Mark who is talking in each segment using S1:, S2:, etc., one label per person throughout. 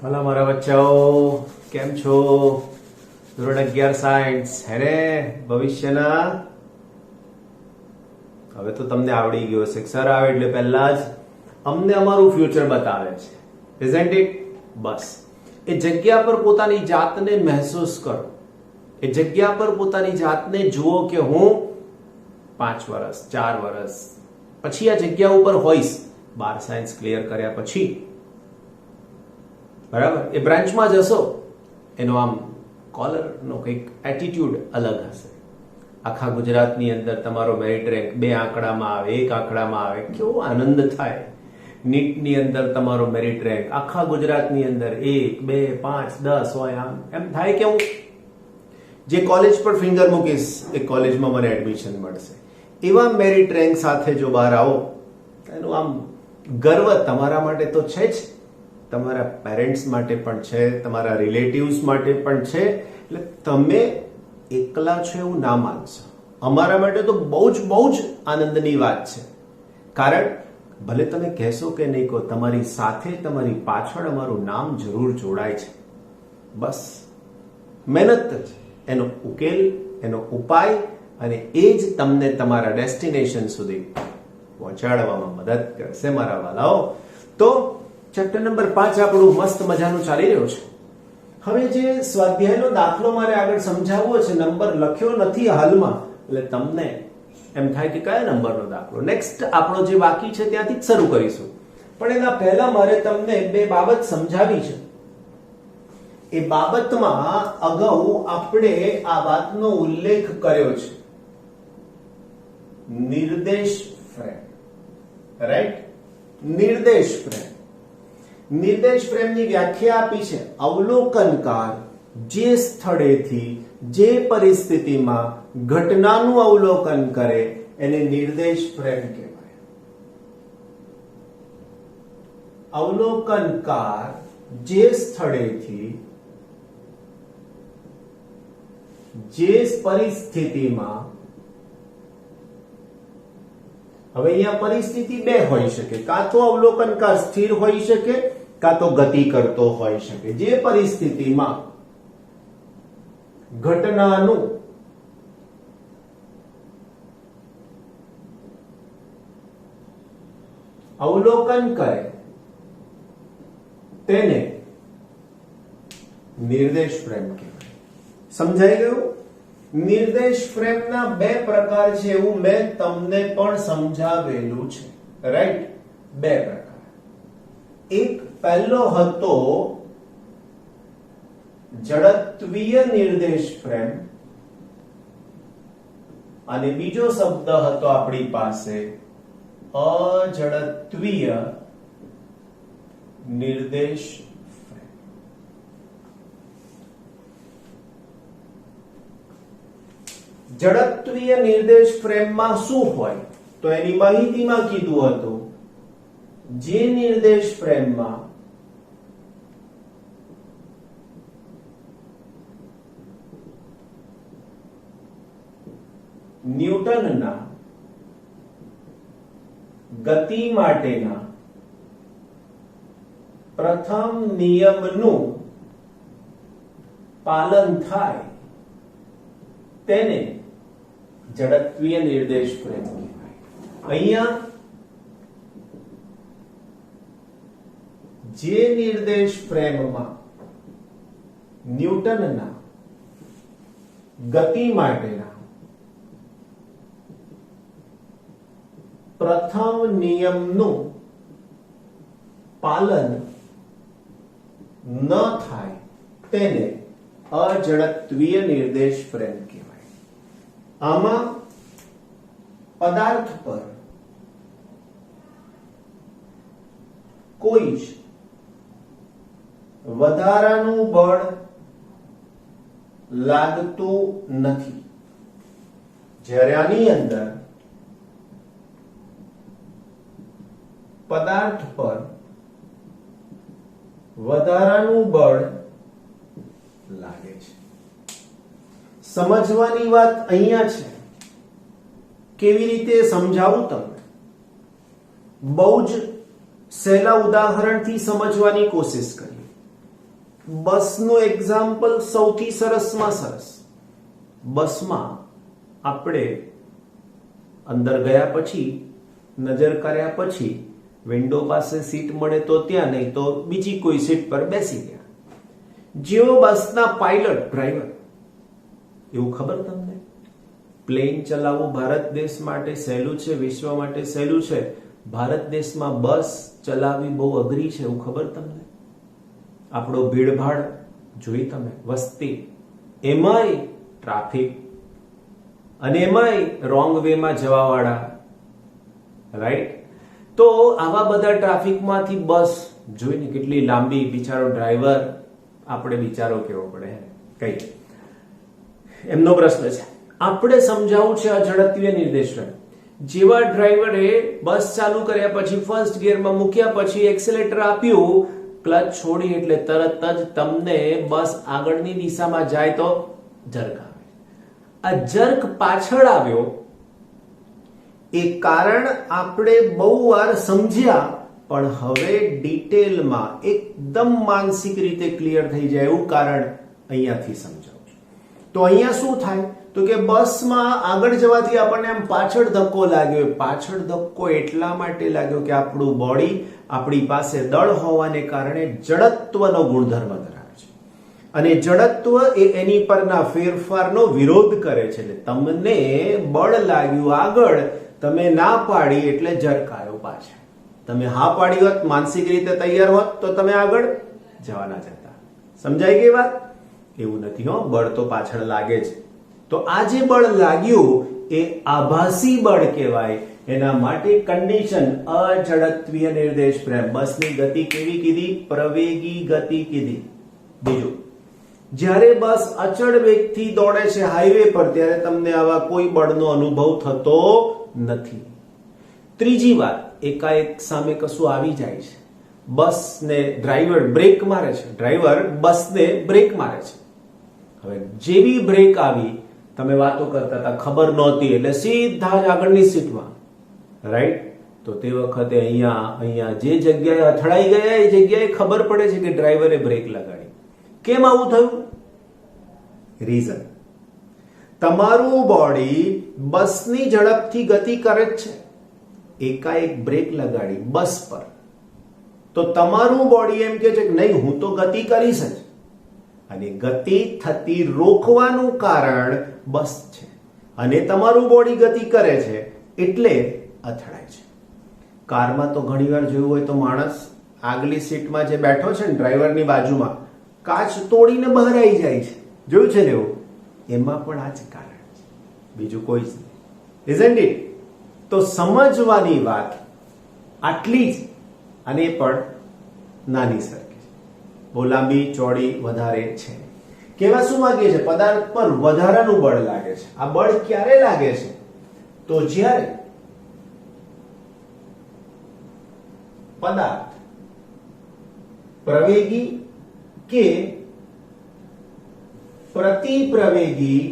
S1: ભલા મારા બચ્ચાઓ કેમ છો? ધોરણ 11 સાયન્સ હેને ભવિષ્યના હવે તો તમને આવડી ગયો હશે. સર આવે એટલે પહેલા જ અમને અમારું ફ્યુચર બતાવે છે, ઇઝન્ટ ઇટ? બસ એ જગ્યા પર પોતાની જાતને મહેસૂસ કરો, એ જગ્યા પર પોતાની જાતને જુઓ કે હું 5 વર્ષ 4 વર્ષ પછી આ જગ્યા ઉપર હોઈશ. 12 સાયન્સ ક્લિયર કર્યા પછી બરાબર એ બ્રાન્ચમાં જશો, એનો આમ કોલરનો કંઈક એટીટ્યુડ અલગ હશે. આખા ગુજરાતની અંદર તમારો મેરિટ રેન્ક 2 આંકડામાં આવે, 1 આંકડામાં આવે, કેવો આનંદ થાય. નીટની અંદર તમારો મેરિટ રેન્ક આખા ગુજરાતની અંદર 1 2 5 10 હોય, આમ એમ થાય કે હું જે કોલેજ પર ફિંગર મૂકીશ એ કોલેજમાં મને એડમિશન મળશે. એવા મેરિટ રેન્ક સાથે જો બહાર આવો, એનું આમ ગર્વ તમારા માટે તો છે જ, તમારા પેરેન્ટ્સ માટે પણ છે, તમારા રિલેટિવ્સ માટે પણ છે. એટલે તમે એકલા છો એવું ના માનશો. અમારા માટે તો બહુ જ આનંદની વાત છે. કારણ ભલે તમે કહેશો કે નહીં કહો, તમારી સાથે તમારી પાછળ અમારું નામ જરૂર જોડાય છે. બસ મહેનત જ એનો ઉકેલ, એનો ઉપાય, અને એ જ તમને તમારા ડેસ્ટિનેશન સુધી પહોંચાડવામાં મદદ કરશે મારા વાલાઓ. તો ચેપ્ટર નંબર 5 આપણું મસ્ત મજાનું ચાલી રહ્યું છે. હવે જે સ્વાધ્યાયનો દાખલો મારે આગળ સમજાવવો છે, નંબર લખ્યો નથી હાલમાં, એટલે તમને એમ થાય કે કયા નંબરનો દાખલો. નેક્સ્ટ આપણો જે બાકી છે ત્યાંથી જ શરૂ કરીશું. પણ એના પહેલા મારે તમને 2 બાબત સમજાવી છે. એ બાબતમાં અગાઉ આપણે આ વાતનો ઉલ્લેખ કર્યો છે. નિર્દેશ ફ્રેમ, રાઈટ? નિર્દેશ ફ્રેમ. નિર્દેશ ફ્રેમની વ્યાખ્યા આપી છે, અવલોકનકાર જે સ્થળેથી જે પરિસ્થિતિમાં ઘટનાનું અવલોકન કરે એને નિર્દેશ ફ્રેમ કહેવાય. અવલોકનકાર જે સ્થળેથી જે પરિસ્થિતિમાં, હવે અહીંયા પરિસ્થિતિ 2 હોઈ શકે, કાં તો અવલોકનકાર સ્થિર હોઈ શકે, કાં તો ગતિ કરતો હોઈ શકે. જે પરિસ્થિતિમાં ઘટનાનું અવલોકન કરે તેને નિર્દેશ ફ્રેમ કહેવાય. સમજાઈ ગયું? નિર્દેશ ફ્રેમના 2 પ્રકાર છે, એવું મેં તમને પણ સમજાવેલું છે, રાઈટ? 2 પ્રકાર. એક પહેલો હતો જડત્વીય નિર્દેશ ફ્રેમ, અને બીજો શબ્દ હતો આપણી પાસે અજડત્વીય નિર્દેશ ફ્રેમ. જડત્વીય નિર્દેશ ફ્રેમમાં શું હોય તો એની માહિતીમાં કીધું હતું, જે નિર્દેશ ફ્રેમમાં ન્યૂટનના ગતિ માટેના પ્રથમ નિયમનું પાલન થાય તેને જડત્વીય નિર્દેશ ફ્રેમ કહેવાય. અહીંયા જે નિર્દેશ ફ્રેમમાં ન્યૂટનના ગતિ માટેના પ્રથમ નિયમનું પાલન ન થાય તેને અજડત્વીય નિર્દેશ ફ્રેમ કહેવાય. આમાં પદાર્થ પર કોઈ જ વધારાનું બળ લાગતું નથી. જ્યારે આની અંદર પદાર્થ પર વધારાનું બળ લાગે છે. સમજવાની વાત અહીંયા છે. કેવી રીતે સમજાવું તમને? બહુ જ સહેલા ઉદાહરણથી સમજવાની કોશિશ કરીએ. બસનું એક્ઝામ્પલ સૌથી સરસમાં સરસ. બસમાં આપણે અંદર ગયા પછી નજર કર્યા પછી વિન્ડો પાસે સીટ મળે તો ત્યાં, નહીં તો બીજી કોઈ સીટ પર બેસી ગયા. જેવો બસના પાયલટ ડ્રાઈવર, એવું ખબર તમને? પ્લેન ચલાવવું ભારત દેશ માટે સહેલું છે, વિશ્વ માટે સહેલું છે. ભારત દેશમાં બસ ચલાવવી બહુ અઘરી છે, એવું ખબર તમને? આપણો ભીડભાડ જોઈ તમે, વસ્તી, એમાંય ટ્રાફિક, અને એમાંય રોંગ વે માં જવા વાળા, રાઈટ? તો આવા બધા ટ્રાફિકમાંથી બસ જોઈને કેટલી લાંબી, બિચારો ડ્રાઈવર, આપણે બિચારો કેવો પડે કઈ, એમનો પ્રશ્ન છે. આપણે સમજાવવું છે આ ઝડપીય નિર્દેશન. જેવા ડ્રાઈવરે બસ ચાલુ કર્યા પછી ફર્સ્ટ ગિયરમાં મૂક્યા પછી એક્સેલેટર આપ્યું, ક્લચ છોડી એટલે તરત જ તમને બસ આગળની દિશામાં જાય તો જર્ક આવે. આ જર્ક પાછળ આવ્યો એ કારણ આપણે બહુ વાર સમજ્યા, પણ હવે ડિટેલમાં એકદમ માનસિક રીતે ક્લિયર થઈ જાય એવું કારણ અહીંયાથી સમજાવું છું. તો અહીંયા શું થાય તો કે બસમાં આગળ જવાથી આપણને આમ પાછળ ધક્કો લાગ્યો. પાછળ ધક્કો એટલા માટે લાગ્યો કે આપણું બોડી આપણી પાસે દળ હોવાને કારણે જડત્વનો ગુણધર્મ ધરાવે છે, અને જડત્વ એ એની પરના ફેરફારનો વિરોધ કરે છે. એટલે તમને બળ લાગ્યું આગળ, તમે ના પાડી એટલે જર્ક આવ્યો પાછળ. તમે હા પાડી હોત, માનસિક રીતે તૈયાર હોત તો તમે આગળ જવાના જતા. સમજાઈ ગઈ વાત? એવું નથી હો, બળ તો પાછળ લાગે છે. તો આ જે બળ લાગ્યું એ આભાસી બળ કહેવાય. એના માટે કન્ડિશન અઝડપીય નિર્દેશ પ્રેમ. બસની ગતિ કેવી કીધી? પ્રવેગી ગતિ કીધી. બીજું, જ્યારે બસ અચળ વેગથી દોડે છે હાઈવે પર, ત્યારે તમને આવા કોઈ બળનો અનુભવ થતો નથી. ત્રીજી વાત, એકાએક સામે કશું આવી જાય છે, બસને ડ્રાઈવર બ્રેક મારે છે, ડ્રાઈવર બસને બ્રેક મારે છે. હવે જેવી બ્રેક આવી, તમે વાતો કરતા હતા, ખબર નહોતી એટલે સીધા જ આગળની સીટમાં, રાઈટ? તો તે વખતે અહીંયા જે જગ્યાએ અથડાઈ ગયા એ જગ્યાએ ખબર પડે છે કે ડ્રાઈવરે બ્રેક લગાડી. કેમ આવું થયું? રીઝન, તમારું બોડી બસની ઝડપથી ગતિ કરે જ છે, એકાએક બ્રેક લગાડી બસ પર, તો તમારું બોડી એમ કે છે કે નહીં, હું તો ગતિ કરીશ જ. અને ગતિ થતી રોકવાનું કારણ બસ છે, અને તમારું બોડી ગતિ કરે છે એટલે અથડાય છે. કારમાં તો ઘણીવાર જોયું હોય તો માણસ આગલી સીટમાં જે બેઠો છે ને ડ્રાઈવરની બાજુમાં, કાચ તોડીને બહાર આવી જાય છે, જોયું છે ને એવું? એમાં પણ આ જ કારણ છે, બીજું કોઈ જ નહીં. Isn't it? તો સમજવાની વાત આટલી જ, અને પણ નાની સરખી છે, બહુ લાંબી ચોડી વધારે છે. કેવા શું માંગે છે? પદાર્થ પર વધારાનું બળ લાગે છે. આ બળ ક્યારે લાગે છે? તો જ્યારે પદાર્થ પ્રવેગી કે પ્રતિપ્રવેગી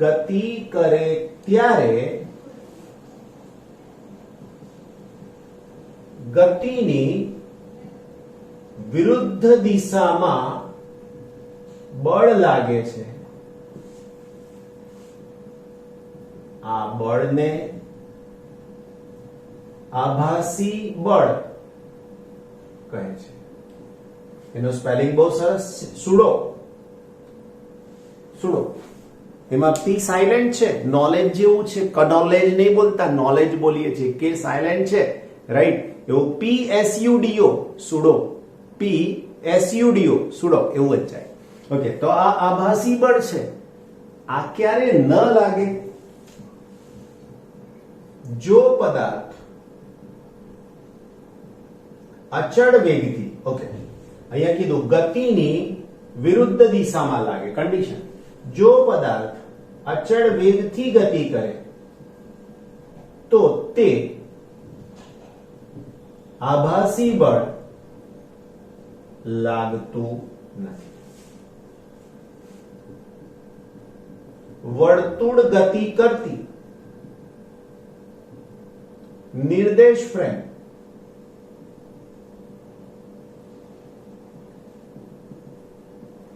S1: ગતિ કરે ત્યારે ગતિની વિરુદ્ધ દિશામાં બળ લાગે છે. આ બળને આભાસી બળ કહે છે. એનું સ્પેલિંગ બહુ સરસ છે, સુડો. એમાં પી સાયલેન્ટ છે, નોલેજ જેવું છે. કનોલેજ નહીં બોલતા, નોલેજ બોલીએ છીએ. કે સાયલેન્ટ છે, રાઈટ? એવું PSUDO સુડો, PSUDO સુડો એવું જ જાય. ઓકે, તો આ આભાસી બળ છે. આ ક્યારે ન લાગે? જો પદાર્થ અચળ વેગથી, ઓકે, અહીંયા કીધું ગતિની વિરુદ્ધ દિશામાં લાગે. કન્ડિશન, જો પદાર્થ અચળ વેગથી ગતિ કરે તો તે આભાસી બળ લાગતું નથી. વર્તુળ ગતિ કરતી નિર્દેશ ફ્રેમ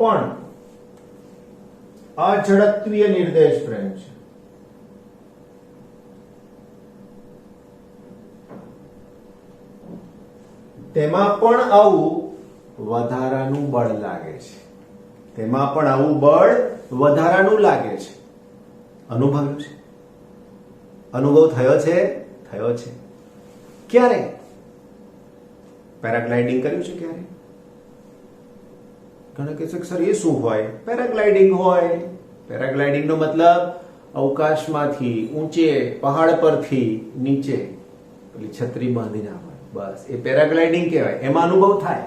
S1: પણ અઝડપીય નિર્દેશ ફ્રેમ છે. તેમાં પણ આવું વધારાનું બળ લાગે છે. તેમાં પણ આવું બળ વધારાનું લાગે છે. અનુભવ્યું છે? અનુભવ થયો છે? થયો છે. ક્યારે? પેરાગ્લાઇડિંગ કર્યું છે ક્યારે? ઘણા કહેશે સર એ શું હોય? પેરાગ્લાઇડિંગ હોય. પેરાગ્લાઇડિંગ નો મતલબ અવકાશમાંથી ઊંચે પહાડ પરથી નીચે પેલી છત્રી બાંધીને આવે, બસ એ પેરાગ્લાઇડિંગ કહેવાય. એમાં અનુભવ થાય.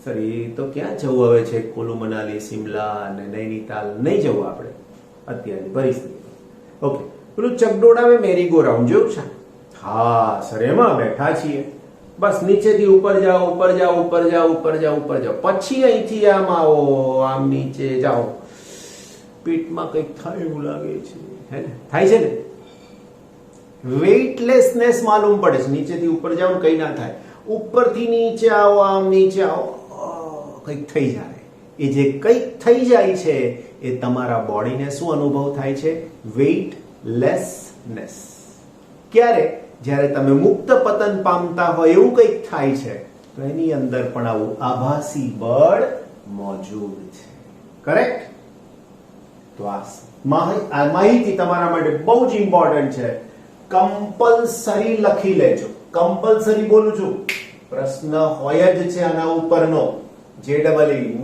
S1: સર એ તો ક્યાં જવું હવે છે? કુલુ મનાલી, સિમલા અને નૈનીતાલ નહીં જવું આપણે અત્યારની પરિસ્થિતિ. ઓકે, પેલું ચકડોળા મેરી ગો રાઉન્ડ જોયું છે? હા સર, એમાં બેઠા છીએ. બસ નીચેથી ઉપર જાઓ, ઉપર જાઓ, ઉપર જાઓ, ઉપર જાઓ, ઉપર જાઓ, પછી અહીંથી આમ આવો, આમ નીચે જાઓ. પેટમાં કંઈક થાય એવું લાગે છે, હે ને? થાય છે ને? વેઇટલેસનેસ માલુમ પડે છે. નીચેથી ઉપર જાઓ ને કઈ ના થાય. ઉપરથી નીચે આવો, આમ નીચે આવો, કંઈક થઈ જાય. એ જે કંઈક થઈ જાય છે એ તમારા બોડીને શું અનુભવ થાય છે? વેઇટલેસનેસ. ક્યારે? જ્યારે તમે મુક્ત પતન પામતા હોય એવું કંઈક થાય છે તો એની અંદર પણ આવું આભાસી બળ મોજૂદ છે. કરેક્ટ? તો આ માહિતી તમારા માટે બહુ જ ઇમ્પોર્ટન્ટ છે. કમ્પલસરી લખી લેજો. કમ્પલસરી બોલું છું. પ્રશ્ન હોય જ છે આના ઉપરનો. JEE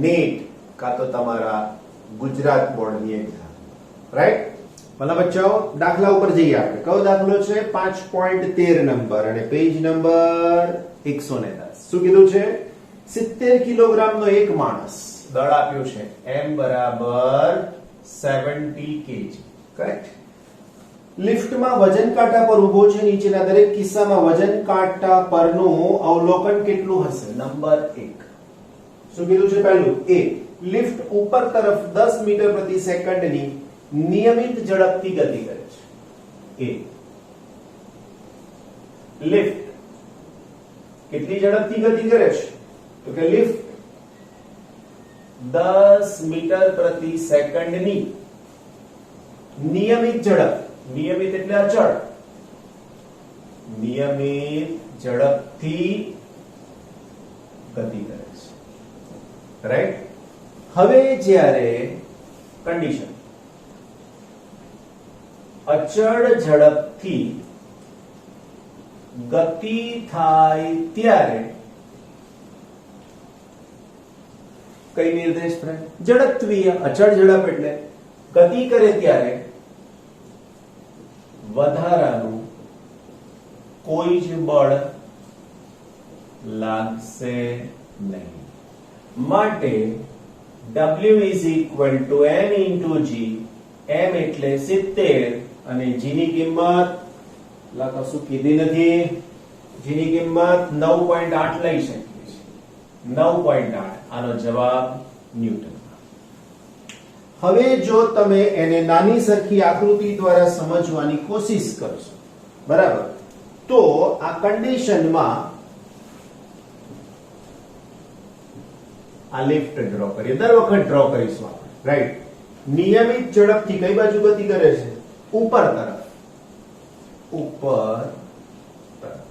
S1: નીટ કા તો તમારા ગુજરાત બોર્ડની એક્ઝામ. રાઈટ? ભલા બચ્ચાઓ, દાખલા ઉપર જઈએ આપણે. કયો દાખલો છે? 5.13 નંબર અને પેજ નંબર 110. શું કીધું છે? 70 કિલોગ્રામનો એક માણસ, દળ આપ્યું છે m બરાબર 70 kg. કરેક્ટ? લિફ્ટમાં વજન કાંટા પર ઉભો છે. નીચેના દરેક કિસ્સામાં વજન કાંટા પરનું અવલોકન કેટલું હશે? નંબર 1. શું કીધું છે? પહેલું એ, લિફ્ટ ઉપર તરફ 10 મીટર પ્રતિ સેકન્ડની નિયમિત ઝડપથી ગતિ કરે છે. એ લિફ્ટ કેટલી ઝડપથી ગતિ કરે છે? તો કે લિફ્ટ 10 મીટર પ્રતિ સેકન્ડની નિયમિત ઝડપ. નિયમિત એટલે અચળ. નિયમિત ઝડપથી ગતિ કરે છે. રાઈટ? હવે જ્યારે કન્ડિશન અચળ ઝડપથી ગતિ થાય ત્યારે કઈ નિર્દેશ ફ્રેમ? ઝડપત્વીય. અચળ ઝડપ એટલે ગતિ કરે ત્યારે વધારાનું કોઈ જ બળ લાગશે નહીં. માટે W is equal to N into G. M એટલે 70 અને G ની કિંમત કશું કીધી નથી. G ની કિંમત 9.8 લઈ શકીએ છીએ. 9.8. આનો જવાબ ન્યૂટન. હવે જો તમે એને નાની સરખી આકૃતિ દ્વારા સમજવાની કોશિશ કરશો, બરાબર, તો આ કન્ડિશનમાં આ લિફ્ટ ડ્રો કરીએ. દર વખત ડ્રો કરીશું આપણે. રાઈટ? નિયમિત ઝડપથી કઈ બાજુ ગતિ કરે છે? ઉપર તરફ. ઉપર તરફ.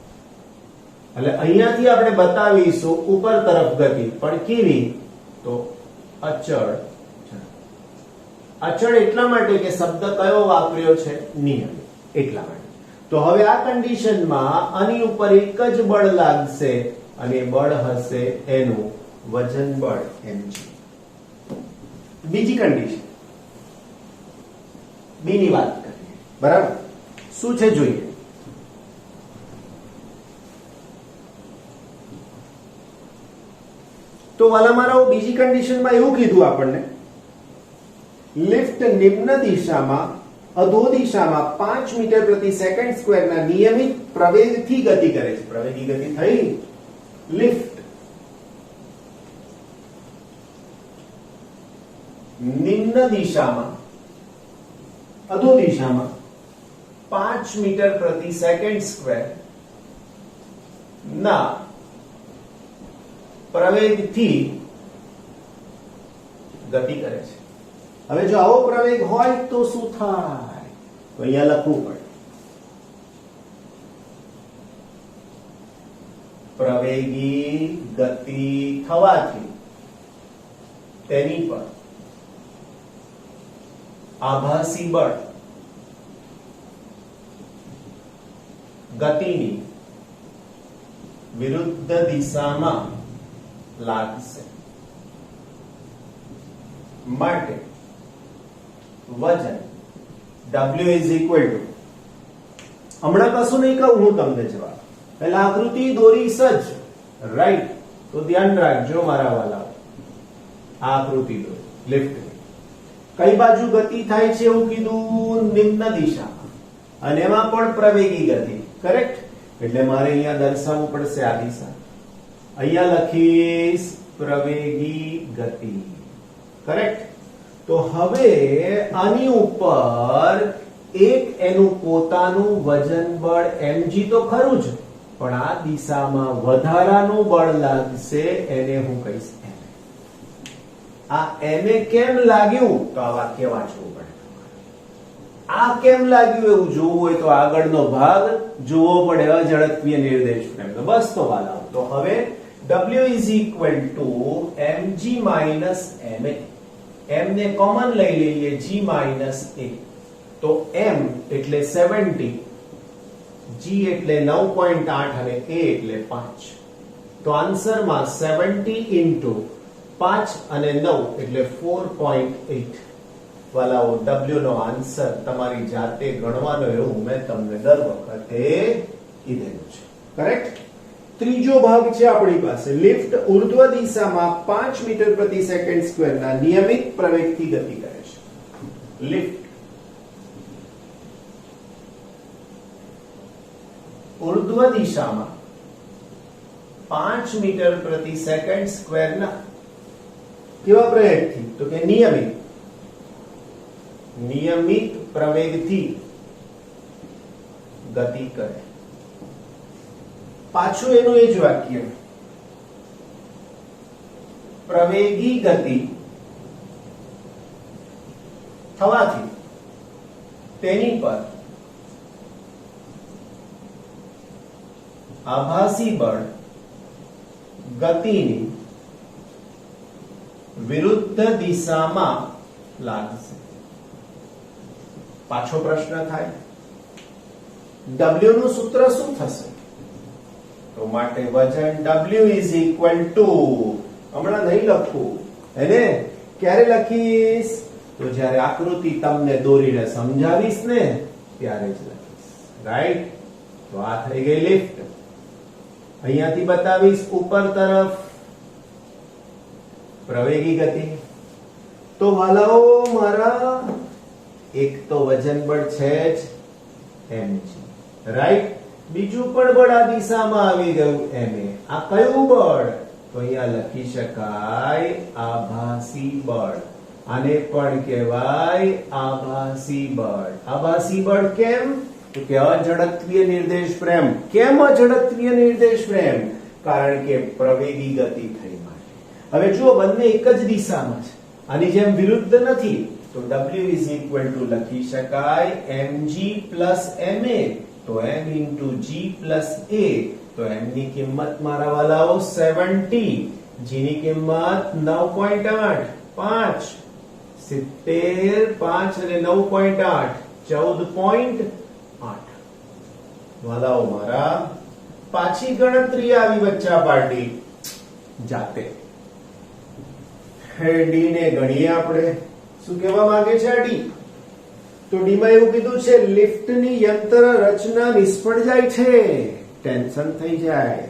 S1: એટલે અહીંયાથી આપણે બતાવીશું ઉપર તરફ ગતિ, પણ કેવી? તો અચળ. અચળ એટલા માટે કે શબ્દ કયો વાપર્યો છે? નિયમિત. એટલા માટે. તો હવે આ કન્ડિશનમાં આની ઉપર એક જ બળ લાગશે અને બળ હશે એનું વજન બળ mg. બીજી કન્ડિશન, બી ની વાત કરીએ. બરાબર? શું છે જોઈએ. તો વાલા મારાઓ, બીજી કન્ડિશનમાં એવું કીધું આપણને, લિફ્ટ નિમ્ન દિશામાં અધો દિશામાં 5 મીટર પ્રતિ સેકન્ડ સ્ક્વેરના નિયમિત પ્રવેગથી ગતિ કરે છે. પ્રવેગી ગતિ થઈ. લિફ્ટ નિમ્ન દિશામાં અધો દિશામાં 5 મીટર પ્રતિ સેકન્ડ સ્ક્વેર ના પ્રવેગથી ગતિ કરે છે. હવે જો આવો પ્રવેગ હોય તો શું થાય? તો અહીંયા લખવું પડે પ્રવેગી ગતિ થવાથી તેની પર આભાસી બળ ગતિની વિરુદ્ધ દિશામાં લાગશે. માટે વજન W ઇઝ ઇક્વલ ટુ, હમણાં કશું નહીં કહું હું તમને જવાબ, પહેલા આકૃતિ દોરી સજ, રાઈટ? તો ધ્યાન રાખજો મારા વાલા, આકૃતિ દોરી લિફ્ટ કઈ બાજુ ગતિ થાય છે એવું કીધું? નિમ્ન દિશામાં, અને એમાં પણ પ્રવેગી ગતિ, કરેક્ટ? એટલે મારે અહીંયા દર્શાવવું પડશે આ દિશા. અહીંયા લખીશ પ્રવેગી ગતિ, કરેક્ટ? તો હવે આની ઉપર એક એનું પોતાનું વજન બળ mg તો ખરું જ, પણ આ દિશામાં વધારાનું બળ લાગશે, એને હું કહીશ ma. આ ma કેમ લાગ્યું? તો આ વાક્ય વાંચવું પડે. આ કેમ લાગ્યું એવું જોવું હોય તો આગળનો ભાગ જોવો પડે, અઝડપીય નિર્દેશ પ્રેમ. તો બસ તો વાલા, તો હવે W is equal to mg minus ma. m ને કોમન લઈ લઈએ, g minus a. તો m એટલે 70, g એટલે 9.8 અને a એટલે 5. તો આન્સરમાં 70 into 5 અને 9 એટલે 4.8. વાલાઓ, W નો આન્સર તમારી જાતે ગણવાનો, એવું મેં તમને દર વખતે કીધેલું છે, કરેક્ટ? ત્રીજો ભાગ છે આપણી પાસે, લિફ્ટ ઉર્ધ્વ દિશામાં 5 મીટર પ્રતિ સેકન્ડ સ્ક્વેર ના નિયમિત પ્રવેગથી ગતિ કરે છે. લિફ્ટ ઉર્ધ્વ દિશામાં 5 મીટર પ્રતિ સેકન્ડ સ્ક્વેર ના કેવા પ્રવેગથી? તો કે નિયમિત પ્રવેગથી ગતિ કરે. પાછું એનું એ જ વાક્ય, પ્રવેગી ગતિ થવાથી તેની પર આભાસી બળ ગતિની વિરુદ્ધ દિશામાં લાગશે. પાછો પ્રશ્ન થાય, W નું સૂત્ર શું થશે? તો માટે વજન W is equal to, હમણાં નહીં લખવું, એને ક્યારે લખીશ? તો જ્યારે આકૃતિ તમને દોરીને સમજાવીશ ને ત્યારે જ લખીશ, રાઈટ? તો આ થઈ ગઈ લિફ્ટ. અહીંયાથી બતાવીશ ઉપર તરફ પ્રવેગી ગતિ. તો વાલાઓ મારા, એક તો વજન બળ છે જ mg, રાઈટ? બીજું પણ બળ આ દિશામાં આવી ગયું ma. આ કયું બળ? તો અહીંયા લખી શકાય આભાસી બળ. આને પણ કહેવાય આભાસી બળ. આભાસી બળ કેમ? તો કે અઝડપીય નિર્દેશ પ્રેમ. કેમ અઝડપીય નિર્દેશ પ્રેમ? કારણ કે પ્રવેગી ગતિ થઈ માટે. હવે જુઓ, બંને એક જ દિશામાં છે, આની જેમ વિરુદ્ધ નથી. તો W is equal to લખી શકાય mg plus ma. તો m into g plus a. તો m ની કિંમત મારા વાલાઓ 70, g ની કિંમત 9.8, 5 70, 5 અને 9.8 14.8. વાલાઓ મારા, પાછી ગણતરી આવી વચ્ચા પાર્ટી જાતે. ડી ને ગણીએ આપણે. શું કહેવા માંગે છે આ ડી? તો ડી માં એવું કીધું છે, લિફ્ટની યંત્ર રચના નિષ્ફળ જાય છે, ટેન્શન થઈ જાય,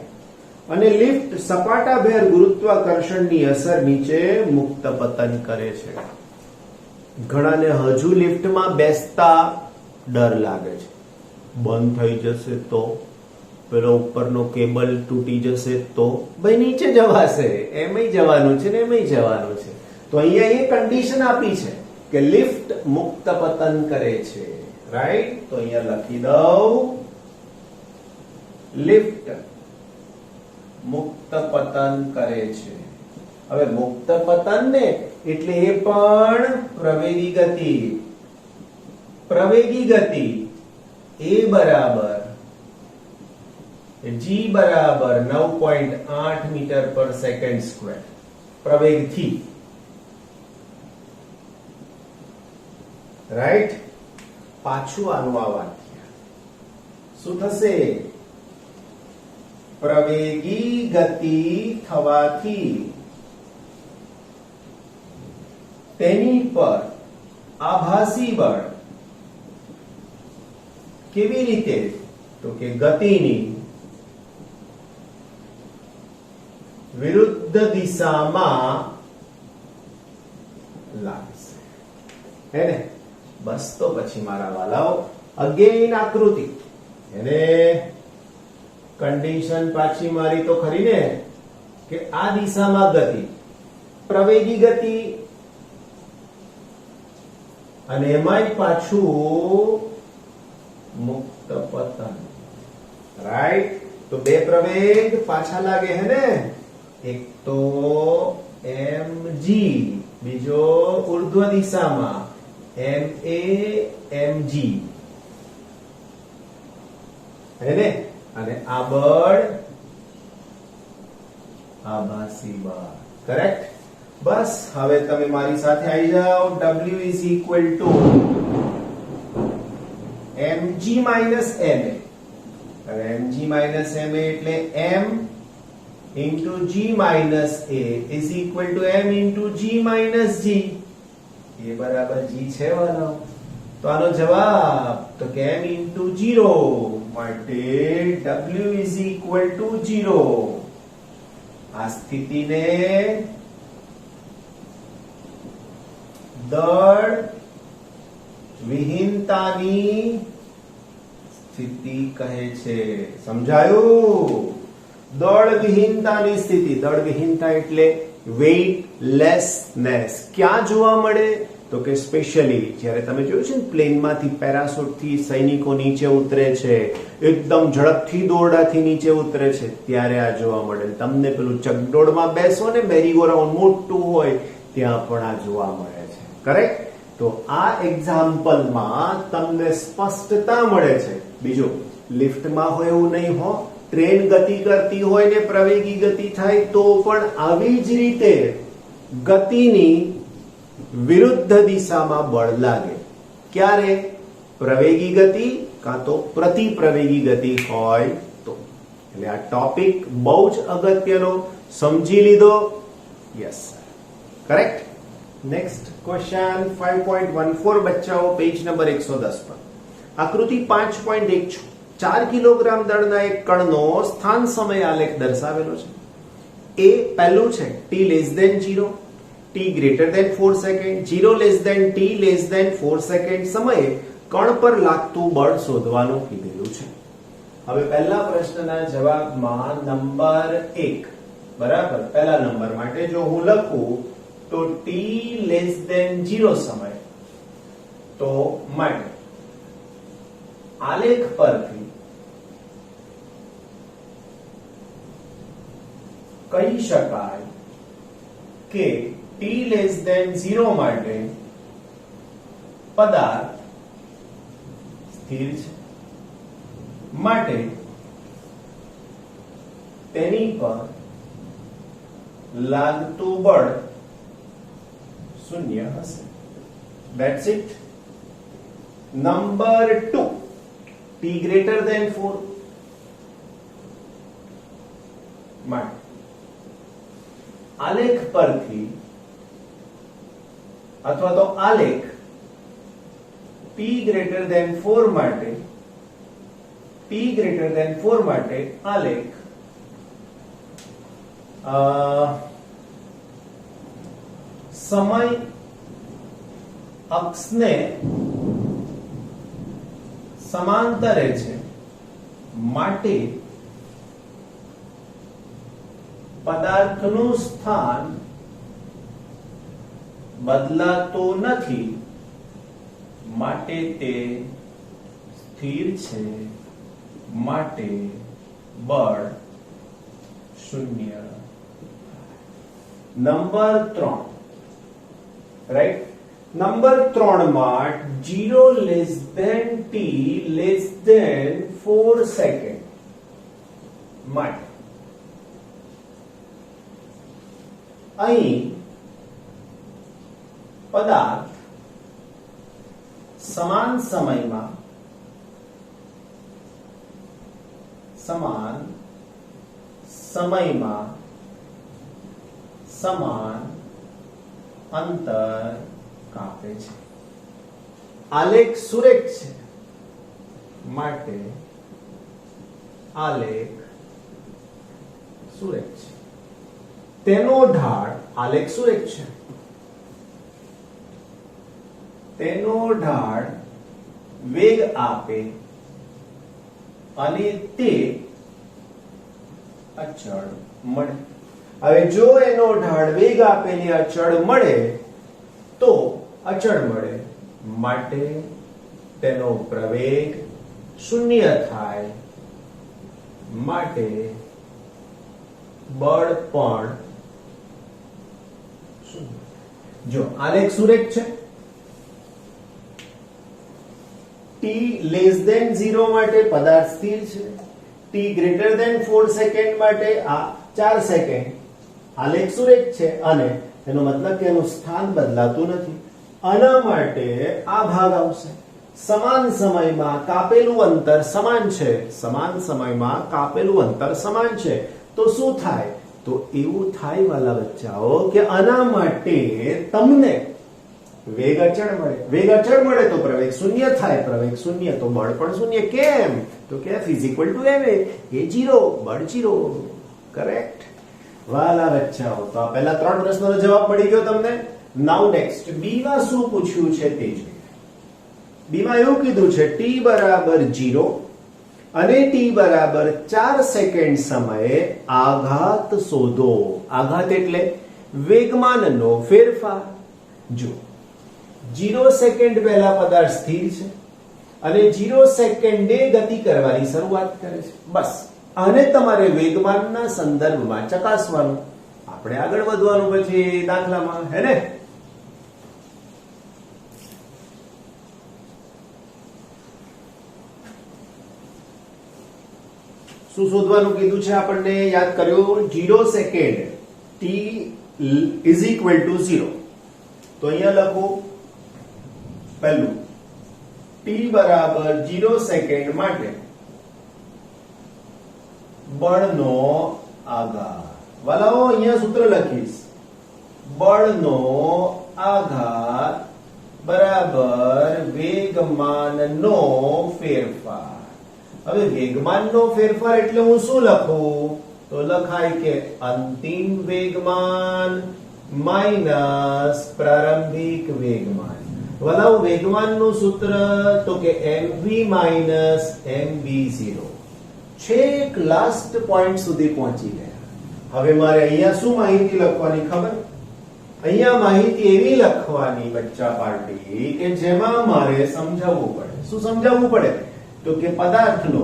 S1: અને લિફ્ટ સપાટાભેર ગુરુત્વાકર્ષણની અસર નીચે મુક્ત પતન કરે છે. ઘણાને હજુ લિફ્ટમાં બેસતા ડર લાગે છે, બંધ થઈ જશે તો, પેલો ઉપરનો કેબલ તૂટી જશે તો. ભાઈ નીચે જવાશે, એમય જવાનું છે ને એમય જવાનું છે. તો અહીંયા એ કન્ડિશન આપી છે કે લિફ્ટ મુક્ત પતન કરે છે, રાઈટ? તો અહીંયા લખી દઉં, લિફ્ટ મુક્ત પતન કરે છે. હવે મુક્ત પતન ને એટલે એ પણ પ્રવેગી ગતિ. પ્રવેગી ગતિ એ બરાબર g બરાબર 9.8 મીટર પર સેકન્ડ સ્ક્વેર પ્રવેગથી. રાઈટ. પાછું આનું આ વાક્ય શું થશે? પ્રવેગી ગતિ થવાથી તેની પર આભાસી બળ કેવી રીતે? તો કે ગતિની વિરુદ્ધ દિશામાં લાગશે. હે ને? બસ તો પછી મારા વાલાઓ અગેન આકૃતિ એને કન્ડિશન પાછી મારી તો ખરી ને કે આ દિશામાં ગતિ પ્રવેગી ગતિ અને એમાંય પાછું મુક્ત પતન. રાઈટ. તો બે પ્રવેગ પાછા લાગે હે ને? એક તો mg, બીજો ઉર્ધ્વ દિશામાં mg હે ને? અને આ બળ આભાસી બળ. કરેક્ટ. બસ હવે તમે મારી સાથે આવી જાઓ. W is equal to mg minus ma. હવે mg minus ma એટલે m into g minus a is equal to m into g minus g. એ બરાબર g છે વાલો. તો આનો જવાબ તો કે m into 0 માટે w is equal to 0. આ સ્થિતિને દળ વિહીનતાની સ્થિતિ કહે છે. સમજાયું? દળ વિહીનતાની સ્થિતિ. દળ વિહીનતા એટલે વેઇટલેસનેસ ક્યાં જોવા મળે? તો કે સ્પેશિયલી જ્યારે તમે જોયું છે ને પ્લેનમાંથી પેરાશૂટથી સૈનિકો નીચે ઉતરે છે, એકદમ ઝડપથી દોરડાથી નીચે ઉતરે છે, ત્યારે આ જોવા મળે. તમને પેલું ચકડોળમાં બેસો ને મેરીગો રાઉન્ડ મોટું હોય ત્યાં પણ આ જોવા મળે છે. કરેક્ટ. તો આ એક્ઝામ્પલમાં તમને સ્પષ્ટતા મળે છે. બીજું લિફ્ટમાં હોય એવું નહીં હો. ટ્રેન ગતિ કરતી હોય ને પ્રવેગી ગતિ થાય તો પણ આવી જ રીતે ગતિની વિરુદ્ધ દિશામાં બળ લાગે. ક્યારે? પ્રવેગી ગતિ કાં તો પ્રતિપ્રવેગી ગતિ હોય તો. એટલે આ ટોપિક બહુ જ અગત્યનો. સમજી લીધો? યસ. કરેક્ટ. નેક્સ્ટ ક્વેશ્ચન 5.14 બચ્ચાઓ પેજ નંબર 110 પર. આકૃતિ 5.1 4 કિલોગ્રામ દળના એક કણનો સ્થાન સમય આલેખ દર્શાવેલો છે. એ પહેલું છે t less than 0, t greater than 4 second, 0 less than t less than 4 second સમયે કણ પર લાગતું બળ શોધવાનું કીધેલું છે. હવે પહેલા પ્રશ્નના જવાબમાં નંબર 1 બરાબર. પહેલા નંબર માટે જો હું લખું તો t less than 0 સમય તો માટે આલેખ પરથી કહી શકાય કે t less than 0 માટે પદાર્થ સ્થિર છે, માટે તેની પર લાગતું બળ શૂન્ય હશે. That's it. Number 2 t greater than 4 માટે આલેખ પરથી અથવા તો આલેખ p greater than 4 માટે આલેખ સમય અક્ષને સમાંતરે છે, માટે પદાર્થનું સ્થાન બદલાતું નથી, માટે તે સ્થિર છે, માટે બળ શૂન્ય. Number 3 right. નંબર 3 માં 0 less than t less than 4 second માટે અહીં પદાર્થ સમાન સમયમાં સમાન અંતર કાપે છે. આલેખ સુરેખ છે માટે આલેખ સુરેખ છે. તેનો ઢાળ આલેખ સુરેખ છે, તેનો ઢાળ વેગ આપે અને તે અચળ મળે. હવે જો એનો ઢાળ વેગ આપેલી અચળ મળે તો અચળ મળે માટે તેનો પ્રવેગ શૂન્ય થાય માટે બળ પણ શૂન્ય. જો આલેખ સુરેખ છે, t લેસ ધેન 0 માટે પદાર્થ સ્થિર છે, t ગ્રેટર ધેન 4 સેકન્ડ માટે આ 4 સેકન્ડ આલેખ સુરેખ છે અને એનો મતલબ કે એનું સ્થાન બદલાતું નથી. આના માટે આ ભાગ આવશે. સમાન સમયમાં કાપેલું અંતર સમાન છે, સમાન સમયમાં કાપેલું અંતર સમાન છે તો શું થાય? તો એવું થાય વાલા બચ્ચાઓ કે આના માટે તમને વેગ અચળ મળે. વેગ અચળ મળે તો પ્રવેગ શૂન્ય થાય, પ્રવેગ શૂન્ય તો બળ પણ શૂન્ય. કેમ? તો કે F = ma, એ 0, બળ 0. કરેક્ટ વાલા બચ્ચાઓ. તો આ પહેલા 3 પ્રશ્નોનો જવાબ મળી ગયો તમને. નાઉ નેક્સ્ટ બી માં શું પૂછ્યું છે તે જોઈએ. બી માં એવું કીધું છે t બરાબર 0 અને t બરાબર 4 સેકન્ડ સમયે આઘાત શોધો. આઘાત એટલે વેગમાનનો ફેરફાર. જો 0 સેકન્ડ પહેલા પદાર્થ સ્થિર છે અને 0 સેકન્ડે ગતિ કરવાની શરૂઆત કરે છે. બસ આને તમારે વેગમાનના સંદર્ભમાં ચકાસવાનું. આપણે આગળ વધવાનું પછી દાખલામાં, હે ને? શું શોધવાનું કીધું છે આપણને? યાદ કર્યો 0 સેકન્ડ t = 0. તો અહીંયા લખો પહેલું t બરાબર 0 સેકન્ડ માટે બળનો આઘાત. વાલાઓ અહીંયા સૂત્ર લખીશ, બળનો આઘાત બરાબર વેગમાનનો ફેરફાર. હવે વેગમાનનો ફેરફાર એટલે હું શું લખું? તો લખાય કે અંતિમ વેગમાન માઈનસ પ્રારંભિક વેગમાન. વાલાઓ વેગમાનનું સૂત્ર તો કે mv માઈનસ mv0. છેક લાસ્ટ પોઈન્ટ સુધી પહોંચી ગયા. હવે મારે અહીંયા શું માહિતી લખવાની ખબર? અહીંયા માહિતી એવી લખવાની બચ્ચા પાર્ટી કે જેમાં મારે સમજાવવું પડે. શું સમજાવવું પડે? તો કે પદાર્થનો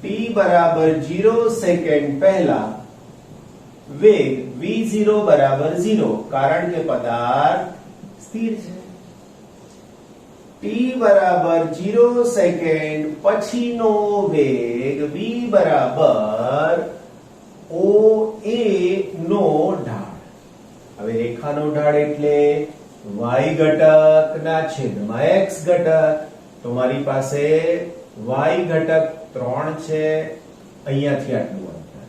S1: t બરાબર 0 સેકન્ડ પહેલા વેગ v0 બરાબર 0, કારણ કે પદાર્થ સ્થિર છે. t બરાબર 0 સેકન્ડ પછીનો વેગ v બરાબર OA નો ઢાળ. હવે રેખાનો ઢાળ એટલે y ઘટકના છેદમાં x ઘટક. તો મારી પાસે y ઘટક 3 છે, અહીંયાથી આટલું અંતર,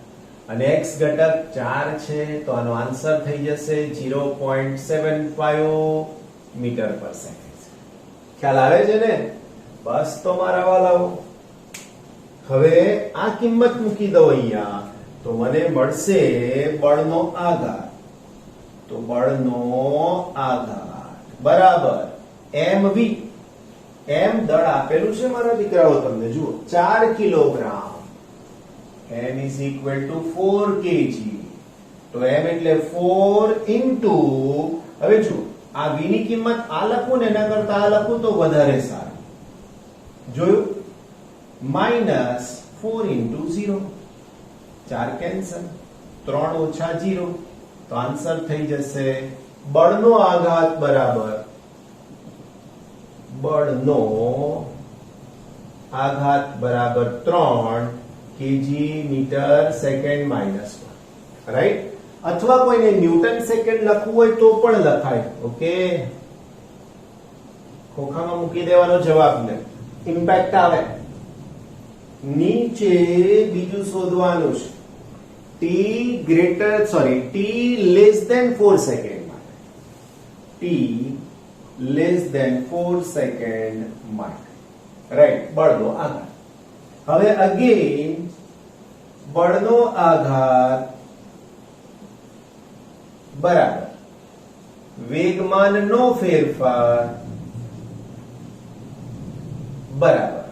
S1: અને x ઘટક 4 છે. તો આનો આન્સર થઈ જશે 0.75 મીટર પર સેકન્ડ. ખ્યાલ આવે છે ને? બસ તો મારા વાલાઓ, હવે આ કિંમત મૂકી દો અહીંયા તો મને મળશે બળનો આઘાત. તો બળનો આઘાત બરાબર mv. m દળ આપેલું છે મારા દીકરાઓ, તમને જુઓ 4 કિલોગ્રામ. m = 4 kg. તો m એટલે 4 into, હવે જુઓ આ v ની કિંમત આ લખું ને એના કરતા આ લખું તો વધારે સારું. જોયું? Minus 4 into 0. 4 કેન્સલ, 3 - 0. તો આન્સર થઈ જશે બળનો આઘાત બરાબર બળનો આઘાત બરાબર 3 KG metre second minus 1, right? અથવા કોઈને ન્યૂટન સેકન્ડ લખવું હોય તો પણ લખાય. ઓકે, ખોખામાં મૂકી દેવાનો જવાબને, ઇમ્પેક્ટ આવે. નીચે બીજું શોધવાનું છે, t less than 4 સેકન્ડ માટે. t less than 4 સેકન્ડ માટે, રાઈટ? બળનો આઘાત. હવે અગેન બળનો આઘાત બરાબર વેગમાનનો ફેરફાર બરાબર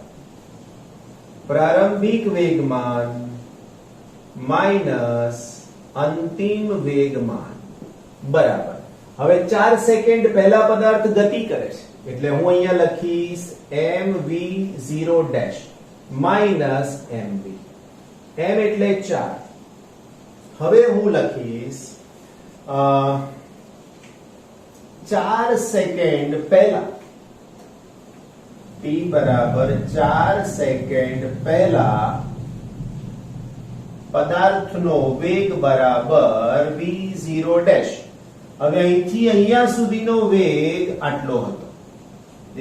S1: પ્રારંભિક વેગમાન માઇનસ અંતિમ વેગમાન બરાબર. હવે 4 સેકન્ડ પહેલા પદાર્થ ગતિ કરે છે એટલે હું અહીંયા લખીશ mv0 માઇનસ mv. m એટલે 4. હવે હું લખીશ 4 સેકન્ડ પહેલા, t બરાબર 4 સેકન્ડ પહેલા પદાર્થનો વેગ બરાબર v0 હવે અહીંથી અહીંયા સુધીનો વેગ આટલો હતો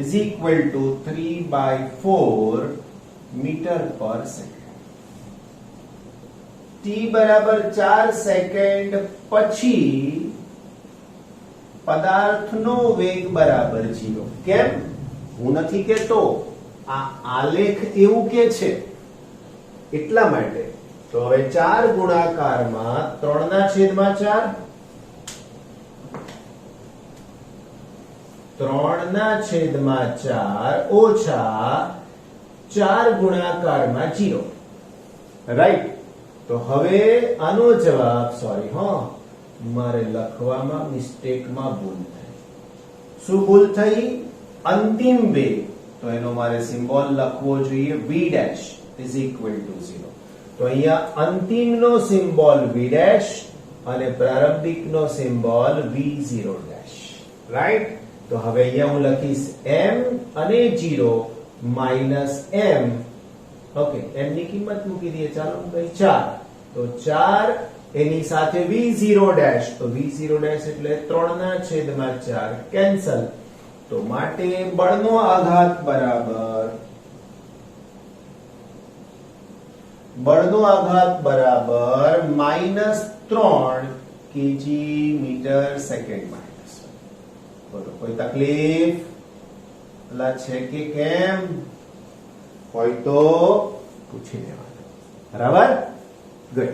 S1: is equal to 3/4 મીટર પર સેકન્ડ. t બરાબર 4 સેકન્ડ પછી પદાર્થનો વેગ બરાબર 0. કેમ? હું નથી કહેતો, આ આલેખ એવું કે છે એટલા માટે. તો હવે 4 ગુણાકારમાં 3/4 3/4 ઓછા 4 ગુણાકારમાં 0, રાઈટ? તો હવે આનો જવાબ, સોરી મારે લખવામાં મિસ્ટેકમાં ભૂલ થઈ. શું ભૂલ થઈ? અંતિમ વેગ, તો એનો મારે સિમ્બોલ લખવો જોઈએ v' is equal to 0. તો અહીંયા અંતિમનો સિમ્બોલ v' અને પ્રારંભિકનો સિમ્બોલ v0', રાઈટ? તો હવે અહીંયા હું લખીશ m અને 0 માઇનસ m. ઓકે, m ની કિંમત મૂકી દઈએ. ચાલો ભાઈ 4, તો 4 એની સાથે v0' તો v0' એટલે 3/4 કેન્સલ. તો માટે બળનો આઘાત બરાબર -3 કેજી મીટર સેકન્ડ માઇનસ. બોલો, કોઈ તકલીફ છે કે કેમ? હોય તો પૂછી લેવાનું, બરાબર? ગુડ.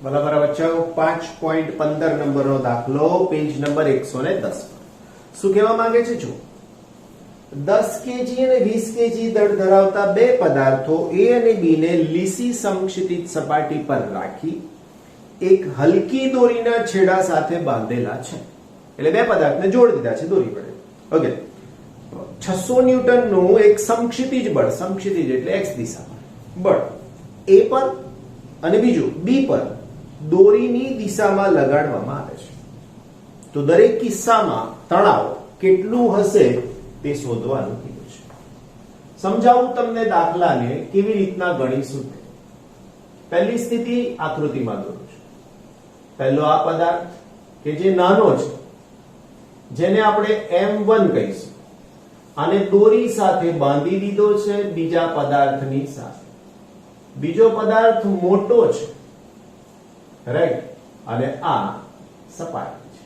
S1: બરાબર બચ્ચાઓ, 5.15 નંબરનો દાખલો, પેજ નંબર 110. શું કહેવા માંગે છે? જો 10 કેજી અને 20 કેજી દળ ધરાવતા બે પદાર્થો A અને B ને લીસી સમક્ષિતિજ સપાટી પર રાખી એક હલકી દોરીના છેડા સાથે બાંધેલા છે. એટલે બે પદાર્થને જોડી દીધા છે દોરી વડે. ઓકે, 600 ન્યૂટનનું એક સમક્ષિતિજ બળ, સમક્ષિતિજ એટલે x દિશામાં બળ A પર અને બીજું B પર દોરીની દિશામાં લગાડવામાં આવે છે. તો દરેક કિસ્સામાં તણાવ કેટલું હશે તે શોધવાનું કીધું છે. સમજાવું તમને દાખલાને કેવી રીતના ગણીશું. પહેલી સ્થિતિ આકૃતિમાં દોરું છું. પહેલો આ પદાર્થ કે જે નાનો છે, જેને આપણે m1 કહીશું, અને દોરી સાથે બાંધી દીધો છે બીજા પદાર્થની સાથે. બીજો પદાર્થ મોટો છે, રાઈટ? અને આ સપાટી છે.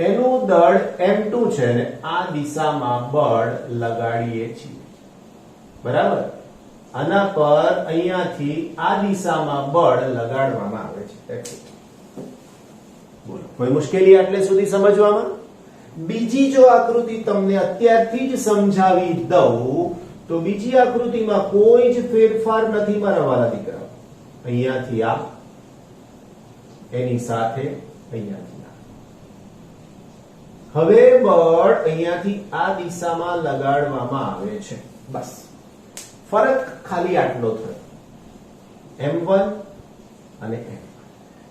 S1: એનું દળ m2 છે અને આ દિશામાં બળ લગાડીએ છીએ, બરાબર? આના પર અહીંયાથી આ દિશામાં બળ લગાડવામાં આવે છે. બોલો, કોઈ મુશ્કેલી આટલે સુધી સમજવામાં? બીજી જો આકૃતિ તમને અત્યારથી જ સમજાવી દઉં તો બીજી આકૃતિમાં કોઈ જ ફેરફાર નથી મારા વાલા દીકરા. અહીંયાથી આ, એની સાથે અહીંયાથી આ. હવે બળ અહીંયાથી આ દિશામાં લગાડવામાં આવે છે, બસ. ફરક ખાલી આટલો થયો, m1 અને m.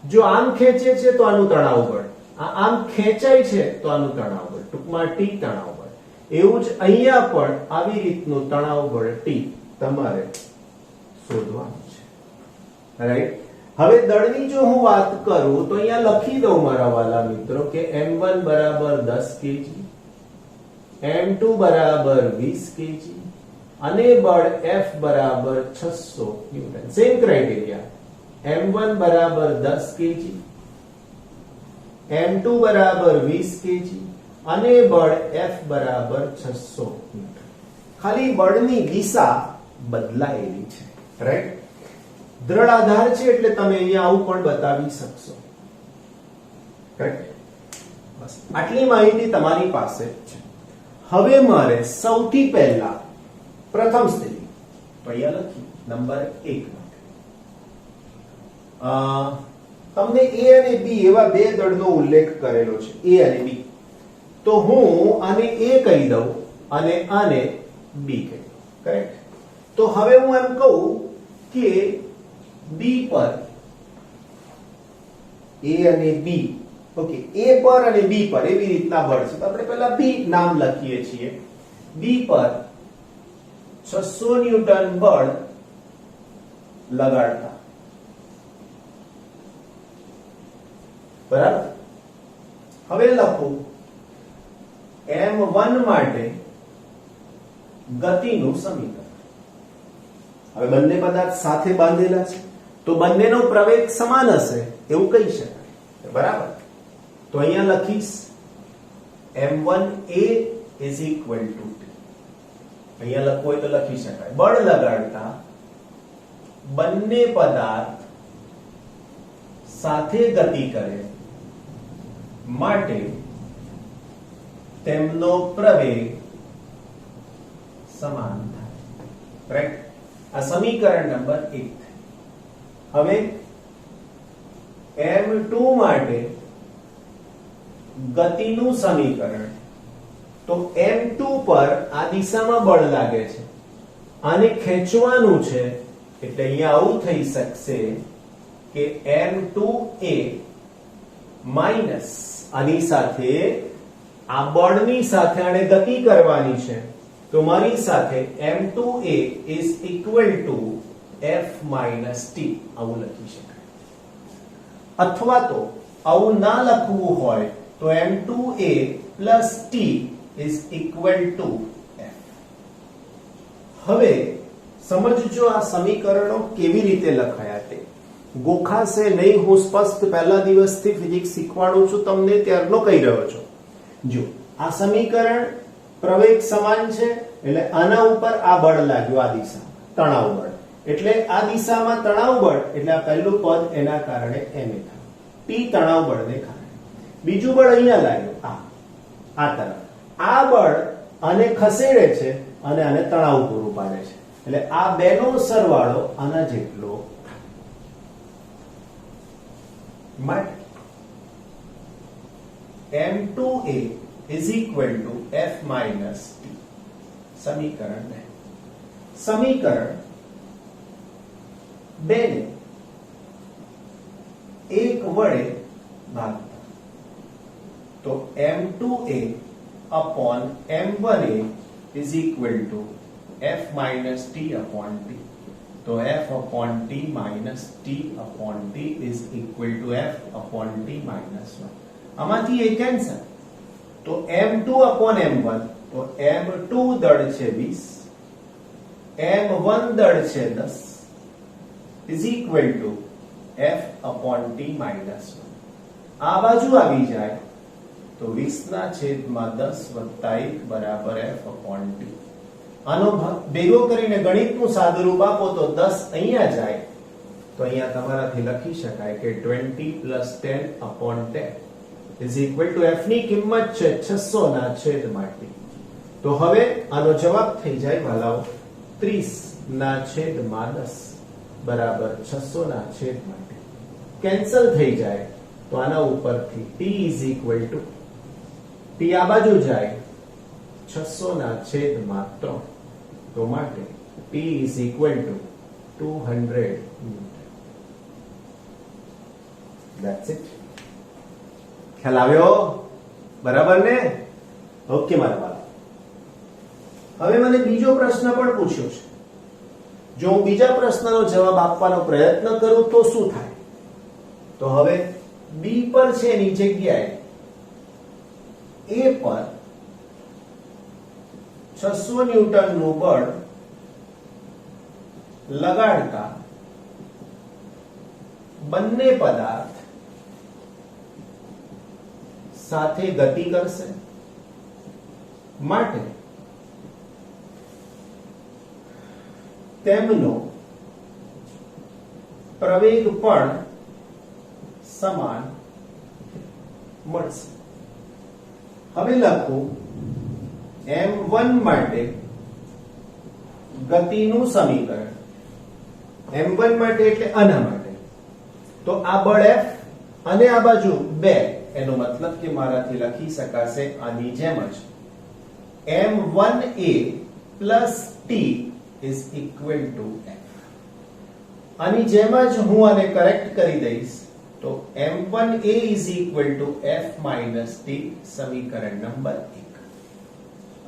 S1: જો આમ ખેંચે છે તો આનું તણાવ બળ, આમ ખેંચાય છે તો આનું તણાવ બળ, ટૂંકમાં ટી તણાવ બળ. એવું જ અહીંયા પણ આવી રીતનું તણાવ બળ ટી તમારે શોધવાનું છે. રાઈટ. હવે દળની જો હું વાત કરું તો અહીંયા લખી દઉં મારા વાલા મિત્રો કે m1 બરાબર 10 kg, m2 બરાબર 20 kg અને બળ F બરાબર 600 ન્યૂટન. Same criteria. m1 બરાબર 10 kg, m2 બરાબર 20 kg અને બળ F બરાબર 600 ન્યૂટન. ખાલી બળની દિશા બદલાયેલી છે. રાઈટ. દ્રઢ આધાર છે એટલે તમે અહીંયા આવું પણ બતાવી શકશો. કરેક્ટ. બસ આટલી માહિતી તમારી પાસે છે. હવે મારે સૌથી પહેલા પ્રથમ સ્થિતિ તો અહીંયા લખી નંબર 1 માટે તમને A અને B એવા બે દળનો ઉલ્લેખ કરેલો છે, A અને B. તો હું આને A કહી દઉં અને આને B કહી દઉં. કરેક્ટ. તો હવે હું એમ કહું કે B પર A અને B, ઓકે, A પર અને B પર એવી રીતના બળ છે તો આપણે પહેલા B નામ લખીએ છીએ. B પર 600 ન્યૂટન બળ લગાડતા. બરાબર. હવે લખો m1 માટે ગતિનું સમીકરણ. હવે બંને પદાર્થ સાથે બાંધેલા છે તો બંનેનો પ્રવેગ સમાન હશે એવું કહી શકાય. બરાબર. તો અહીંયા લખીશ m1a is equal to t. અહીંયા લખવું હોય તો લખી શકાય બળ લગાડતા બંને પદાર્થ સાથે ગતિ કરે માટે તેમનો પ્રવેગ સમાન થાય. રાઈટ. આ સમીકરણ નંબર 1. હવે m2 માટે ગતિનું સમીકરણ. તો m2 પર આ દિશામાં બળ લાગે છે, આને ખેંચવાનું છે એટલે અહીંયા આવું થઈ શકશે કે m2a માઈનસ આની સાથે આ બળની સાથે આને ગતિ કરવાની છે તો મારી સાથે m2a is equal to F minus t આવું લખી શકાય. અથવા તો આવું ના લખવું હોય તો m2a plus t is equal to F. હવે સમજજો આ સમીકરણો કેવી રીતે લખાયા તે. ગોખાશે નહીં. હું સ્પષ્ટ પહેલા દિવસથી ફિઝિક્સ શીખવાડું છું તમને ત્યારનો કહી રહ્યો છું. જો આ સમીકરણ પ્રવેગ સમાન છે એટલે આના ઉપર આ બળ લાગ્યું, આ દિશા તણાવ બળ એટલે આ દિશામાં તણાવ બળ એટલે આ પહેલું પદ એના કારણે m થયું, t તણાવ બળને કારણે. બીજું બળ અહીંયા લાગ્યું આ તરફ. આ બળ આને ખસેડે છે અને આને તણાવ પૂરું પાડે છે એટલે આ બેનો સરવાળો આના જેટલો માટે m2a is equal to F minus t. સમીકરણ 2. સમીકરણ 2 ને 1 વડે ભાગતા તો m2a upon m1a is equal to F minus t upon t. तो F upon t minus t upon t is equal to F upon t minus 1. આમાંથી એ cancel તો m2 upon m1 તો m2 દળ છે 20, m1 દળ છે 10 is equal to F upon t minus 1. આ બાજુ આવી જાય તો 20 ના છેદમાં 10 વત્તા 1 બરાબર F upon t. આનો ભેગો કરીને ગણિતનું સાદુરૂપ આપો તો 10 અહીંયા જાય તો અહીંયા તમારાથી લખી શકાય કે 20 plus 10 upon 10 is equal to F ની કિંમત છે 600 ના છેદમાં t. તો હવે આનો જવાબ થઈ જાય વાલાઓ 30 ના છેદમાં 10 બરાબર 600 ના છેદમાં t. કેન્સલ થઈ જાય તો આના ઉપરથી t is equal to t આ બાજુ જાય 600 ના છેદમાં 3 તો માટે t is equal to 200 Newton. That's it. ખ્યાલ આવ્યો? બરાબર ને? ઓકે મારા બાળકો, હવે મને બીજો પ્રશ્ન પણ પૂછ્યો છે. જો હું બીજા પ્રશ્નનો જવાબ આપવાનો પ્રયત્ન કરું તો શું થાય? તો હવે બી પર છે એની જગ્યાએ એ પર 600 ન્યૂટનનું બળ લગાડતા બંને પદાર્થ સાથે ગતિ કરશે. માટે તેમનો પ્રવેગ પણ સમાન મળશે. હવે લખો m1 માટે ગતિનું સમીકરણ. m1 માટે એટલે આના માટે, તો આ બળ F અને આ બાજુ 2, એનો મતલબ કે મારાથી લખી શકાશે આની જેમ જ m1a plus t is equal to F. આની જેમ જ હું આને કરેક્ટ કરી દઈશ તો m1a is equal to F minus t, સમીકરણ નંબર 1.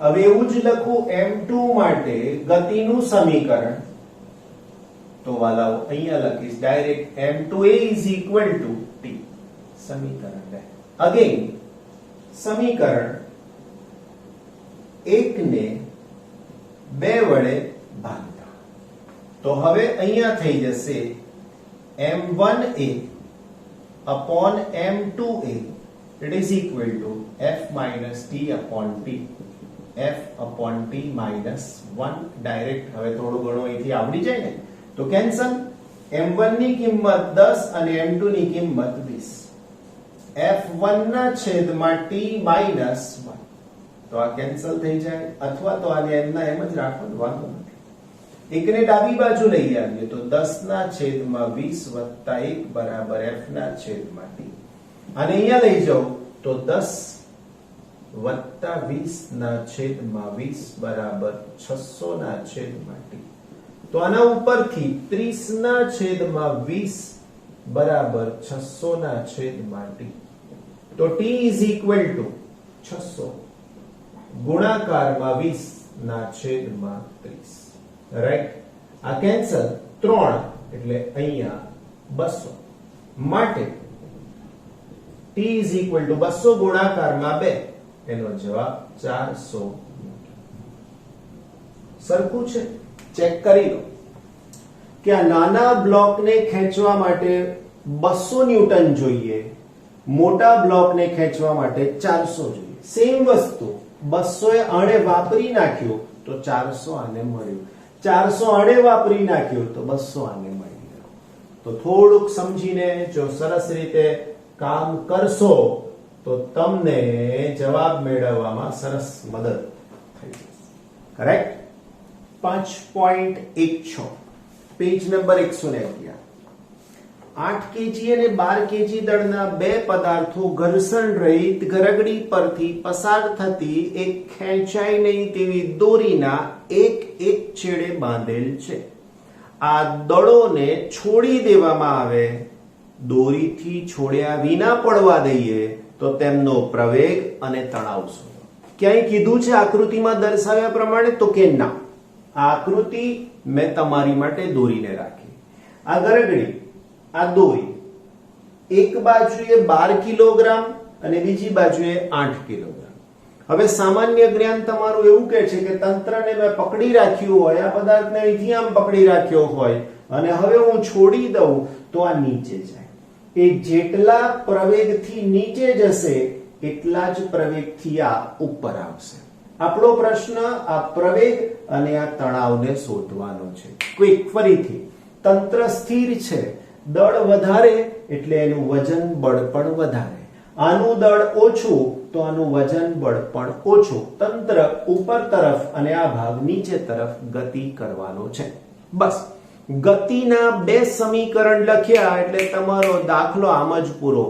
S1: હવે એવું જ લખું m2 માટે ગતિનું સમીકરણ, તો વાલાઓ અહીંયા લખીશ direct m2a is equal to t, સમીકરણ 2. અગેન સમીકરણ 1 ને 2 વડે ભાગતા, તો હવે અહીંયા થઈ જશે m1a upon m2a, it is equal to F minus t upon t, F upon t minus 1. Direct હવે થોડું ઘણું અહીંથી આવડી જાય ને તો કેન્સલ. m1 ની કિંમત 10 અને m2 ની કિંમત 20. f1 ના છેદમાં t minus 1, તો આ કેન્સલ થઈ જાય, અથવા તો આને એમના એમ જ રાખવાનું, વાંધો નથી. એકને ડાબી બાજુ લઈ આવીએ તો 10 ના છેદમાં 20 વત્તા 1 બરાબર f ના છેદમાં t. અને અહીંયા લઈ જાઓ તો 10 વત્તા 20 ના છેદમાં 20 બરાબર 600 ના છેદમાં t. તો આના ઉપરથી 30 ના છેદમાં 20 બરાબર 600 ના છેદમાં t. તો t is equal to 600 ગુણાકારમાં 20 ના છેદમાં 30. રાઈટ? આ કેન્સલ, 3 એટલે અહીંયા 200. માટે t is equal to 200 ગુણાકારમાં 2, એનો જવાબ 400. સરખું છે? ચેક કરી લો કે આ નાના બ્લોકને ખેંચવા માટે 200 ન્યૂટન જોઈએ, મોટા બ્લોકને ખેંચવા માટે 400 જોઈએ. સેમ વસ્તુ 200 એ આને વાપરી નાખ્યું તો 400 આને મળ્યું, 400 આને વાપરી નાખ્યું તો 200 આને મળી ગયું. તો થોડુંક સમજીને જો સરસ રીતે કામ કરશો તો તમને જવાબ મેળવવામાં સરસ મદદ થઈ જશે. કરેક્ટ? 5.16 page number 111. 8 કેજી અને 12 કેજી દળના બે પદાર્થો ઘર્ષણ રહિત ગરગડી પરથી પસાર થતી એક ખેંચાય નહીં તેવી દોરીના એક છેડે બાંધેલ છે. આ દળોને છોડી દેવામાં આવે, દોરીથી છોડ્યા વિના પડવા દઈએ તો તેમનો પ્રવેગ અને તણાવ શોધો. ક્યાંય કીધું છે આકૃતિમાં દર્શાવ્યા પ્રમાણે? તો કે ના. આ આકૃતિ મેં તમારી માટે દોરીને રાખી. આ ગરગડી, આ દોરી એક બાજુએ 12 કિલોગ્રામ અને બીજી બાજુએ 8 કિલોગ્રામ. હવે સામાન્ય જ્ઞાન તમારું એવું કહે છે કે તંત્રને મેં પકડી રાખ્યું હોય, આ પદાર્થને અહીંથી આમ પકડી રાખ્યો હોય અને હવે હું છોડી દઉં તો આ નીચે જાય. એ જેટલા પ્રવેગથી નીચે જશે એટલા જ પ્રવેગથી આ ઉપર આવશે. આપણો પ્રશ્ન આ પ્રવેગ અને આ તણાવને શોધવાનો છે. ક્વિક, ફરીથી, તંત્ર સ્થિર છે, દળ વધારે એટલે એનું વજન બળ પણ વધારે, આનું દળ ઓછું તો આનું વજન બળ પણ ઓછું. તંત્ર ઉપર તરફ અને આ ભાગ નીચે તરફ ગતિ કરવાનો છે. બસ ગતિના બે સમીકરણ લખ્યા એટલે તમારો દાખલો આમ જ પૂરો.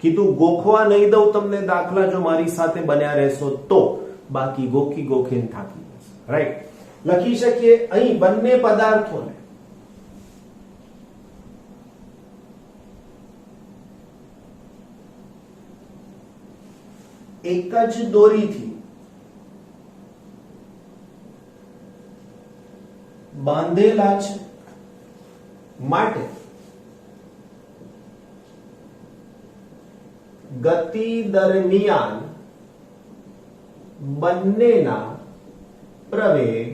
S1: કીધું ગોખવા નહીં દઉં તમને દાખલા, જો મારી સાથે બન્યા રહેશો તો, બાકી ગોખીને થાકી જશે. રાઈટ? લખી શકીએ અહીં બંને પદાર્થોને એક જ દોરીથી બાંધેલા છે માટે ગતિ દરમિયાન બંનેના પ્રવેગ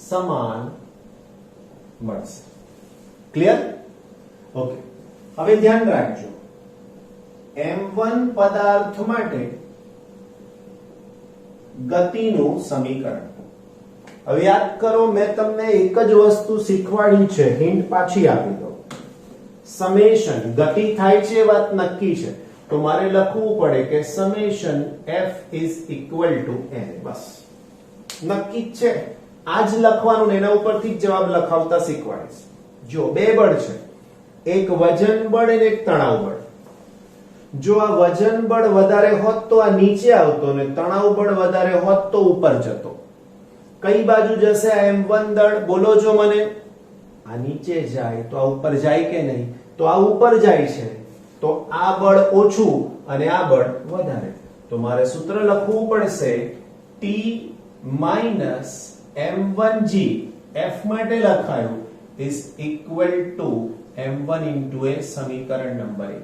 S1: સમાન મળશે. ક્લિયર? ઓકે. હવે ધ્યાન રાખજો, m1 પદાર્થ માટે ગતિનું સમીકરણ. હવે યાદ કરો, મેં તમને એક જ વસ્તુ શીખવાડી છે, હિન્ટ પાછી આપી દો. સમેશન ગતિ થાય છે, વાત નક્કી છે, તો મારે લખવું પડે કે summation f is equal to n. બસ નક્કી જ છે, આ જ લખવાનું ને એના ઉપરથી જ જવાબ લખાવતા શીખવાડીશ. જો બે બળ છે, એક વજન બળ અને એક તણાવ બળ. જો આ વજન બળ વધારે હોત તો આ નીચે આવતો ને તણાવ બળ વધારે હોત તો ઉપર જતો. કઈ બાજુ જશે આ m1 દળ? બોલો જો મને. આ નીચે જાય તો આ ઉપર જાય કે નહીં? તો આ ઉપર જાય છે, તો આ બળ ઓછું અને આ બળ વધારે. તો મારે સૂત્ર લખવું પડશે T minus m1g, f માટે લખાયું, is equal to m1 into a સમીકરણ નંબર 1.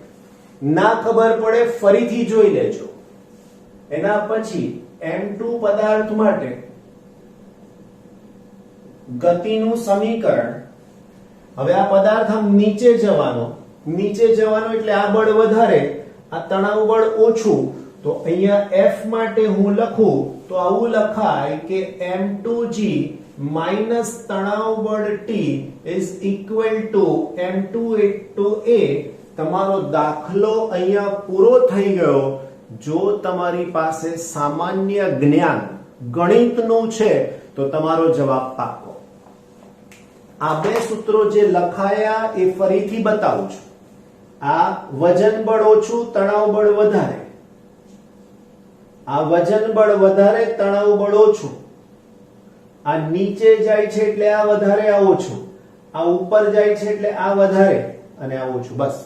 S1: ના ખબર પડે ફરીથી જોઈ લેજો. એના પછી m2 પદાર્થ માટે ગતિનું સમીકરણ. હવે આ પદાર્થ આમ નીચે જવાનો એટલે આ બળ વધારે, આ તણાવ બળ ઓછું, તો અહીંયા f માટે હું લખું તો આવું લખાય કે m2g minus તણાવ બળ T is equal to m2 into a. તમારો દાખલો અહીંયા પૂરો થઈ ગયો. જો તમારી પાસે સામાન્ય જ્ઞાન ગણિતનું છે તો તમારો જવાબ પાકો. આ બે સૂત્રો જે લખાયા એ ફરીથી બતાવું છું. આ વજન બળ ઓછું, તણાવ બળ વધારે. આ વજન બળ વધારે, તણાવ બળ ઓછું. આ નીચે જાય છે એટલે આ વધારે, આ ઓછું. આ ઉપર જાય છે એટલે આ વધારે અને આ ઓછું. બસ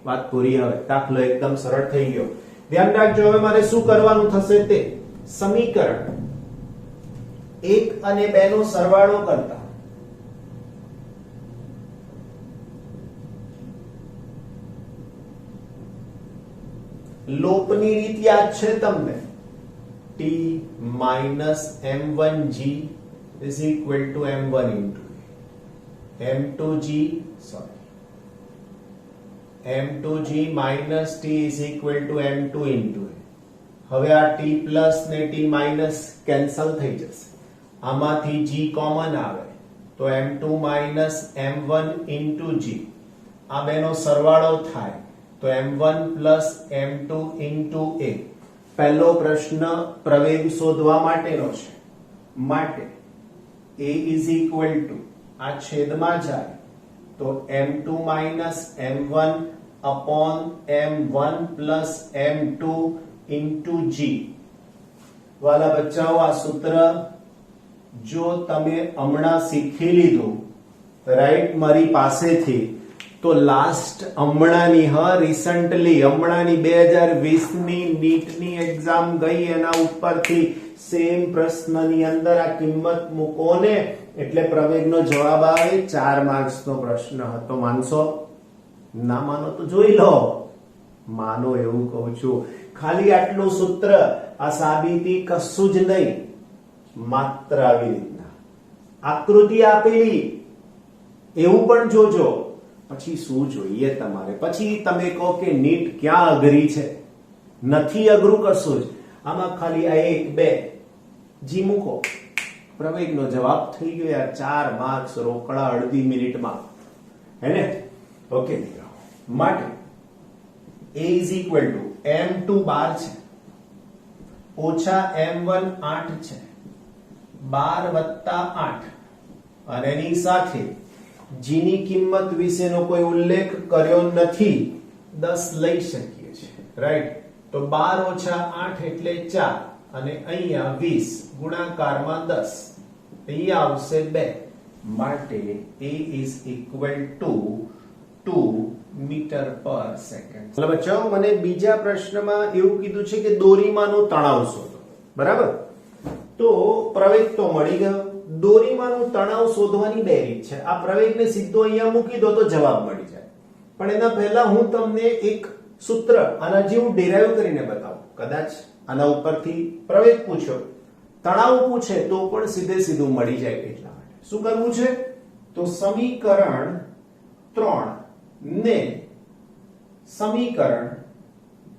S1: વાત પૂરી. હવે દાખલો એકદમ સરળ થઈ ગયો. ધ્યાન રાખજો, હવે મારે શું કરવાનું થશે તે સમીકરણ 1 અને 2 નો સરવાળો કરતા લોપની રીત યાદ છે તમને? T minus m1g is equal to m1 into m2g, sorry, m2g minus t is equal to m2 into a. હવે આ t plus ને t minus કેન્સલ થઈ જશે, આમાંથી g કોમન આવે તો m2 minus m1 into g. આ બેનો સરવાળો થાય તો m1 plus m2 into a. પહેલો પ્રશ્ન પ્રવેગ શોધવા માટેનો છે, માટે a is equal to આ છેદમાં જાય તો m2 minus m1 upon m1 plus m2 into g. વાલા બચ્ચાઓ, આ સૂત્ર જો તમે હમણાં શીખી લીધું રાઈટ મારી પાસેથી, તો લાસ્ટ હમણાંની રિસન્ટલી હમણાંની 2020ની નીટની એક્ઝામ ગઈ, એના ઉપરથી સેમ પ્રશ્નની અંદર આ કિંમત મૂકો ને એટલે પ્રવેગનો જવાબ આવે. 4 માર્ક્સનો પ્રશ્ન હતો. માનશો? ના માનો તો જોઈ લો. માનો એવું કહું છું. ખાલી આટલું સૂત્ર, આ સાબિતી કશું જ નહીં, માત્ર આવી રીતના આકૃતિ આપેલી એવું પણ જોજો. પછી શું જોઈએ તમારે? પછી તમે કહો કે નીટ ક્યાં અઘરી છે. નથી અઘરું કશું જ. આમાં ખાલી આ 1 2 જી મૂકો, પ્રવેગનો જવાબ થઈ ગયો યાર. 4 માર્ક્સ રોકડા અડધી મિનિટમાં, હે ને? ઓકે, માટે a is equal to m2 12 છે ઓછા m1 8 છે, 12 વત્તા 8, અને એની સાથે g ની કિંમત વિશેનો કોઈ ઉલ્લેખ કર્યો નથી, 10 લઈ શકીએ છીએ, રાઈટ? તો 12 ઓછા 8 એટલે 4, અને અહીંયા 20 ગુણાકારમાં 10, અહીંયા આવશે 2. માટે a is equal to 2 metre પર સેકન્ડ. એટલે બચ્ચાઓ મને બીજા પ્રશ્નમાં એવું કીધું છે કે દોરીમાંનો તણાવ શોધો. બરાબર? તો પ્રવેગ તો મળી ગયો. દોરીમાંનો તણાવ શોધવાની બે રીત છે. આ પ્રવેગને સીધો અહીંયા મૂકી દો તો જવાબ મળી જાય. પણ એના પહેલા હું તમને એક સૂત્ર આના જેવું ડિરાઈવ કરીને બતાવું. કદાચ આના ઉપરથી પ્રવેગ પૂછ્યો, તણાવ પૂછે તો પણ સીધે સીધું મળી જાય. એટલા માટે શું કરવું છે? તો સમીકરણ 3 ને સમીકરણ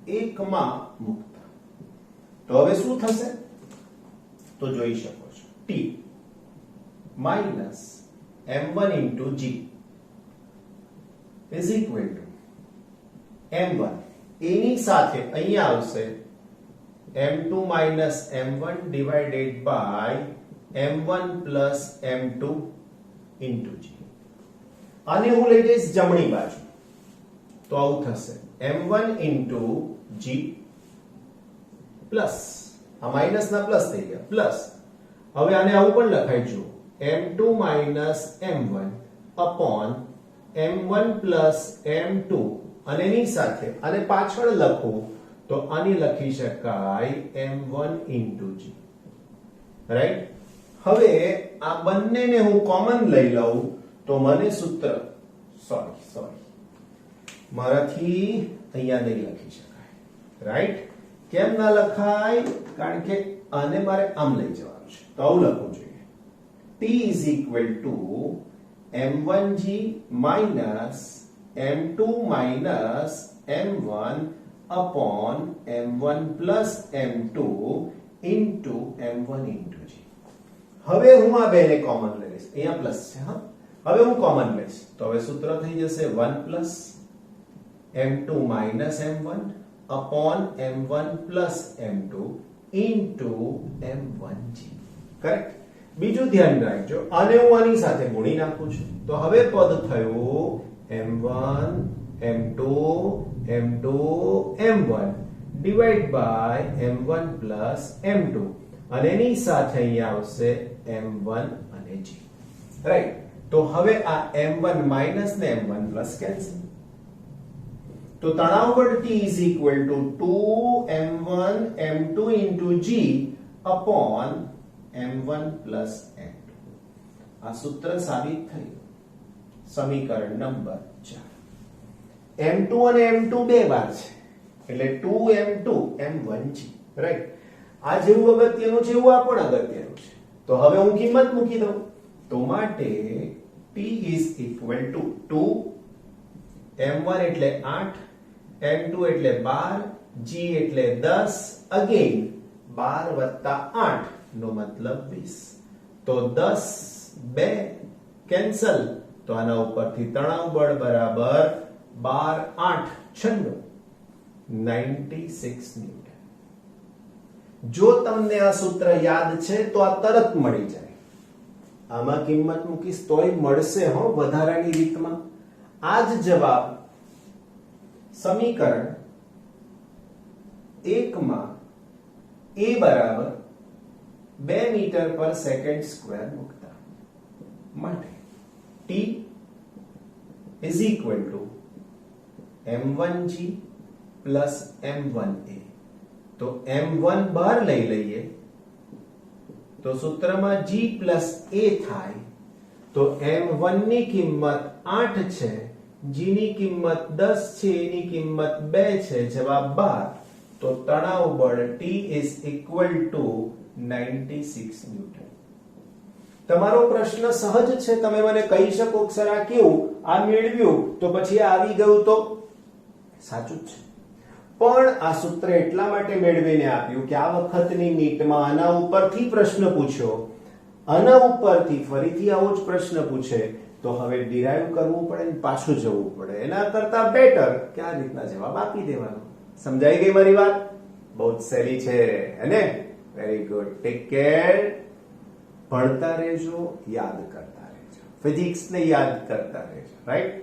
S1: 1 માં મૂકતા. તો હવે શું થશે? તો જોઈ શકો છો t minus m1 into g is equal to m1 એની સાથે અહીંયા આવશે m2 minus m1 divided by m1 plus m2 into g. આને હું લઈ જઈશ જમણી બાજુ તો આવું થશે m1 into g પ્લસ આ માઈનસ ના પ્લસ થઈ ગયા પ્લસ. હવે આને આવું પણ લખાઈ જુઓ m2 minus m1 upon m1 plus m2 અને એની સાથે આને પાછળ લખું તો આની લખી શકાય m1 into g. રાઈટ? હવે આ બંનેને હું કોમન લઈ લઉં તો મને સૂત્ર સોરી મારાથી અહીંયા નહીં લખી શકાય. રાઈટ? કેમ ના લખાય? કારણ કે આને મારે આમ લઈ જવાનું છે તો આવું લખવું જોઈએ. t is equal to m1g minus m2 minus m1 upon m1 plus m2 into m1 into g. હવે હું આ બેને કોમન લઈશ. અહીંયા પ્લસ છે. હા, હવે હું કોમન લઈશ તો હવે સૂત્ર થઈ જશે 1 plus m2 minus m1 upon m1 plus m2 into m1g. Correct? બીજું ધ્યાન રાખજો, આને હું આની સાથે ગુણી નાખું છું તો હવે પદ થયું m1 m2 m2 m1 divide by m1 plus m2 અને એની સાથે અહીંયા આવશે m1 અને g. રાઈટ? તો હવે આ m1 માઈનસ ને m1 પ્લસ કેન્સલ. તો તણાવ બળ T is equal to 2m1 m2 into g upon m1 plus m2. આ સૂત્ર સાબિત થયું. સમીકરણ નંબર 4. m2 અને m2 બે વાર છે એટલે 2m2 m1g. રાઈટ? આ જેવું અગત્યનું છે એવું આ પણ અગત્યનું છે. તો હવે હું કિંમત મૂકી દઉં તો માટે T is equal to 2 m1 એટલે 8 m2 એટલે 12 g એટલે 10 અગેન 12 વત્તા 8 નો મતલબ 20. તો 10 2 કેન્સલ તો આના ઉપરથી તણાવ બળ બરાબર 12 8 96 ન્યૂટન. જો તમને આ સૂત્ર યાદ છે તો આ તરત મળી જાય. આમાં કિંમત મૂકીશ તોય મળશે હો વધારાની રીતમાં. આ જ જવાબ સમીકરણ 1 માં a બરાબર 2 મીટર પર સેકન્ડ સ્ક્વેર મૂકતા માટે t is equal to m1g plus m1a. તો m1 બહાર લઈ લઈએ તો સૂત્રમાં g plus a થાય તો m1 ની કિંમત 8 છે, g ની કિંમત 10 છે, એની કિંમત 2 છે, જવાબ 12. તો તણાવ બળ T is equal to 96 newton. તમારો પ્રશ્ન સહજ છે. તમે મને કહી શકો કે સર આ કેવું આ મેળવ્યું તો પછી આવી ગયું તો સાચું જ છે. પણ આ સૂત્ર એટલા માટે મેળવીને આપ્યું કે આ વખતની નીટમાં આના ઉપરથી પ્રશ્ન પૂછ્યો, આના ઉપરથી ફરીથી આવો જ પ્રશ્ન પૂછે તો હવે ડિરાઈવ કરવું પડે ને પાછું જવું પડે. એના કરતા બેટર કે આ રીતના જવાબ આપી દેવાનો. સમજાઈ ગઈ મારી વાત? બહુ જ સહેલી છે અને વેરી ગુડ. Take care. ભણતા રહેજો, યાદ કરતા રહેજો, ફિઝિક્સ ને યાદ કરતા રહેજો. રાઈટ?